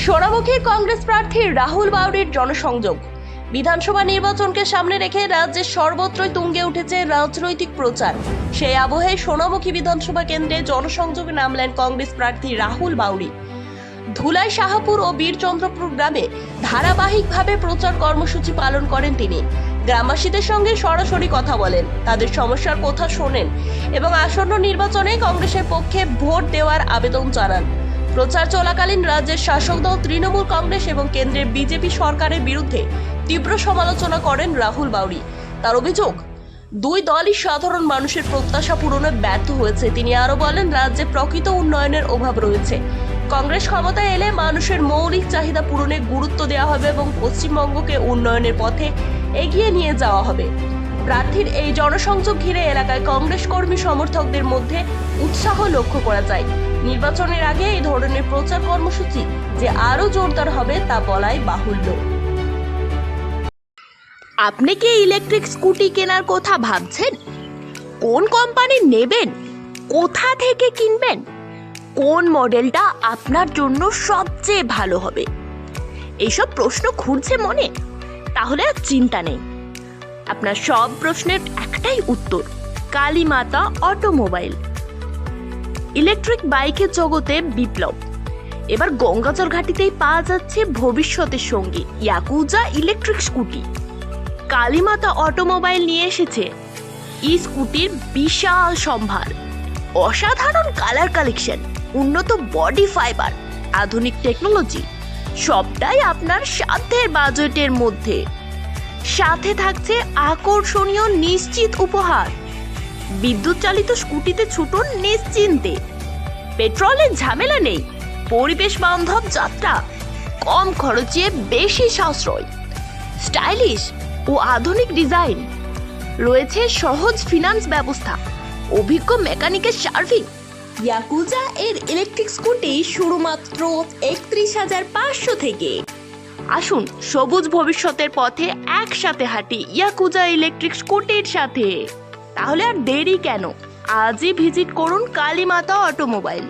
সোনামুখী কংগ্রেস প্রার্থী রাহুল বাউরির জনসংযোগ। বিধানসভা নির্বাচনকে সামনে রেখে রাজ্যের সর্বত্রই তুঙ্গে উঠেছে রাজনৈতিক প্রচার। সেই আবহে সোনামুখী বিধানসভা কেন্দ্রে জনসংযোগে নামলেন কংগ্রেস প্রার্থী রাহুল বাউরি। ধুলাই, শাহপুর ও বীরচন্দ্রপুর গ্রামে ধারাবাহিকভাবে প্রচার কর্মসূচি পালন করেন তিনি। গ্রামবাসীদের সঙ্গে সরাসরি কথা বলেন, তাদের সমস্যার কথা শোনেন এবং আসন্ন নির্বাচনে কংগ্রেসের পক্ষে ভোট দেওয়ার আবেদন জানান। প্রচার চলাকালীন রাজ্যের শাসক দল তৃণমূল কংগ্রেস এবং কেন্দ্রের বিজেপি সরকারের বিরুদ্ধে তীব্র সমালোচনা করেন রাহুল বাউরি। তার অভিযোগ, দুই দলই সাধারণ মানুষের প্রত্যাশা পূরণে ব্যর্থ হয়েছে। তিনি আরো বলেন, রাজ্যে প্রকৃত উন্নয়নের অভাব রয়েছে। কংগ্রেস ক্ষমতায় এলে মানুষের মৌলিক চাহিদা পূরণে গুরুত্ব দেওয়া হবে এবং পশ্চিমবঙ্গকে উন্নয়নের পথে এগিয়ে নিয়ে যাওয়া হবে। প্রার্থীর এই জনসংযোগ ঘিরে এলাকায় কংগ্রেস কর্মী সমর্থকদের মধ্যে উৎসাহ লক্ষ্য করা যায়। নির্বাচনের আগে এই ধরনের প্রচার কর্মসূচি যে আরো জোরদার হবে তা বলাই বাহুল্য। আপনি কি ইলেকট্রিক স্কুটি কেনার কথা ভাবছেন? কোন কোম্পানির নেবেন? কোথা থেকে কিনবেন? কোন মডেলটা আপনার জন্য সবচেয়ে ভালো হবে? এইসব প্রশ্ন ঘুরছে মনে? তাহলে আর চিন্তা নেই, আপনার সব প্রশ্নের একটাই উত্তর, কালীমাতা অটোমোবাইল। ইলেকট্রিক বাইকের জগতে বিপ্লব। এবার গঙ্গাচর ঘাটিতেই পাওয়া যাচ্ছে ভবিষ্যতের সঙ্গী yakuza electric scooty. Kalimata automobile নিয়ে এসেছে ই স্কুটির বিশাল সম্ভার, অসাধারণ কালার কালেকশন, উন্নত বডি ফাইবার, আধুনিক টেকনোলজি, সবটাই আপনার সাধ্যের বাজেটের মধ্যে। সাথে থাকছে আকর্ষণীয় নিশ্চিত উপহার। বিদ্যুৎ চালিত স্কুটিতে ছুটুন নিশ্চিন্তে, পেট্রোলের ঝামেলা নেই, পরিবেশ বান্ধব যাত্রা, কম খরচে বেশি সাশ্রয়, স্টাইলিশ ও আধুনিক ডিজাইন, রয়েছে সহজ ফিনান্স ব্যবস্থা, অভিজ্ঞ মেকানিকের সার্ভিস। ইয়াকুজা এর ইলেকট্রিক স্কুটি শুরু মাত্র 31,500 থেকে। আসুন সবুজ ভবিষ্যতের পথে একসাথে হাঁটি ইয়াকুজা ইলেকট্রিক স্কুটির সাথে। তাহলে আর দেরি কেন? আজই ভিজিট করুন কালীমাতা অটোমোবাইল।